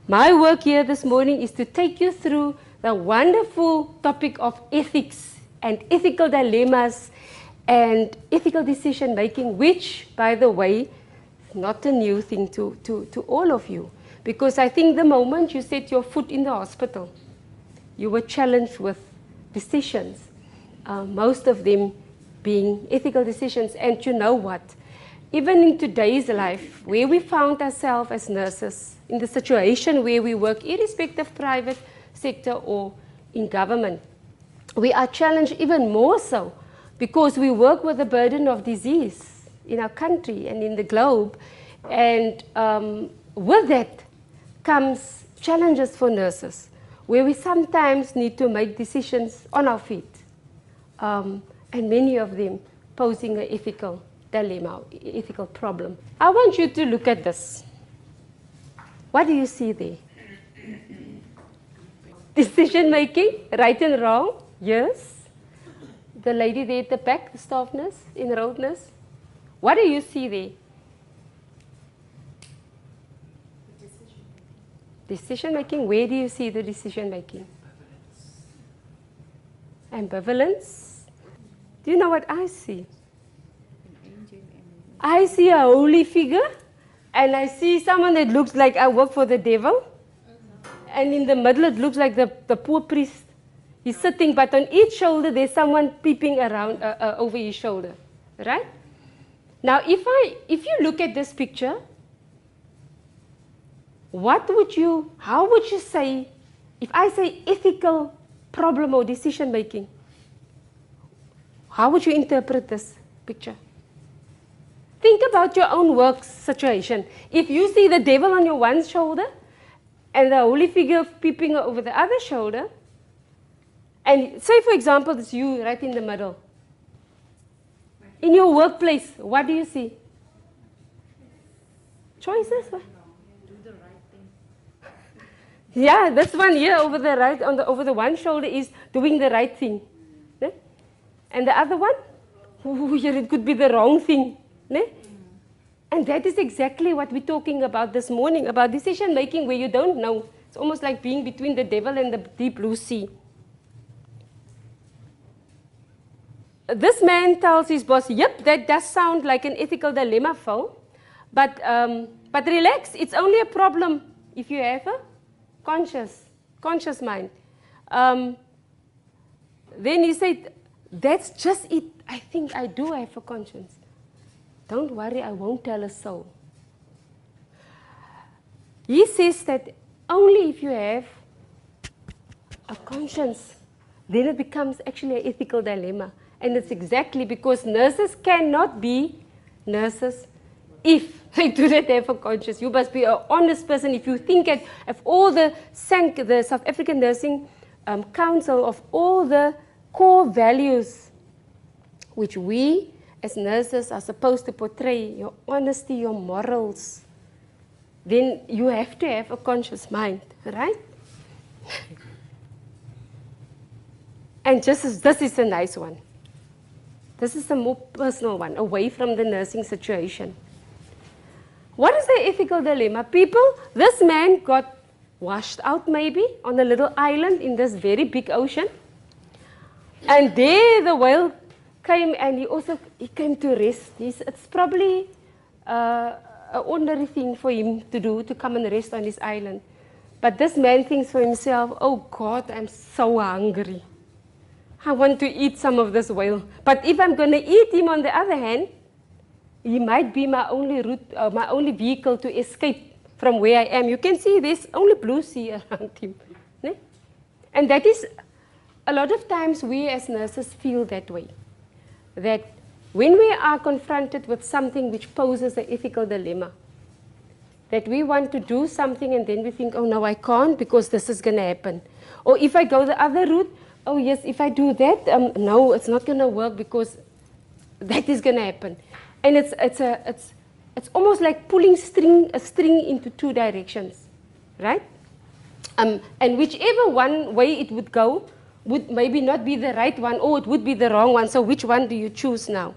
My work here this morning is to take you through the wonderful topic of ethics and ethical dilemmas and ethical decision making, which, by the way, is not a new thing to all of you. Because I think the moment you set your foot in the hospital, you were challenged with decisions, most of them being ethical decisions. And you know what? Even in today's life, where we found ourselves as nurses, in the situation where we work, irrespective of private sector or in government, we are challenged even more so because we work with the burden of disease in our country and in the globe. And with that comes challenges for nurses, where we sometimes need to make decisions on our feet, and many of them posing an ethical dilemma, ethical problem. I want you to look at this. What do you see there? Decision making, right and wrong, yes. The lady there at the back, the staff nurse, enrolled nurse. What do you see there? Decision making, where do you see the decision making? Ambivalence. Do you know what I see? I see a holy figure, and I see someone that looks like I work for the devil. And in the middle, it looks like the poor priest. He's sitting, but on each shoulder, there's someone peeping around over his shoulder, right? Now, if you look at this picture, how would you say, if I say ethical problem or decision making, how would you interpret this picture? Think about your own work situation. If you see the devil on your one shoulder and the holy figure peeping over the other shoulder, and say, for example, it's you right in the middle. In your workplace, what do you see? Choices? Do the right thing. Yeah, this one here over the right, over the one shoulder is doing the right thing. Ne? And the other one, here it could be the wrong thing. Ne? And that is exactly what we're talking about this morning, about decision making where you don't know. It's almost like being between the devil and the deep blue sea. This man tells his boss, yep, that does sound like an ethical dilemma, Phil, but relax, it's only a problem if you have a conscious mind. Then he said, that's just it. I think I do have a conscience. Don't worry, I won't tell a soul. He says that only if you have a conscience, then it becomes actually an ethical dilemma. And it's exactly because nurses cannot be nurses if they do not have a conscience. You must be an honest person. If you think of all the South African Nursing Council, of all the core values which we as nurses are supposed to portray, your honesty, your morals, then you have to have a conscious mind, right? And this is a nice one. This is a more personal one, away from the nursing situation. What is the ethical dilemma? People, this man got washed out maybe on a little island in this very big ocean. And there the whale came, and he came to rest. It's probably an ordinary thing for him to do, to come and rest on this island. But this man thinks for himself, oh God, I'm so hungry. I want to eat some of this whale. But if I'm going to eat him, on the other hand, he might be my only route, my only vehicle to escape from where I am. You can see there's only blue sea around him. Ne? And that is, a lot of times we as nurses feel that way. That when we are confronted with something which poses an ethical dilemma, that we want to do something and then we think, oh no, I can't because this is going to happen. Or if I go the other route, oh yes, if I do that, no, it's not going to work because that is going to happen. And it's almost like pulling a string into two directions, right? And whichever one way it would go would maybe not be the right one, or it would be the wrong one. So which one do you choose now?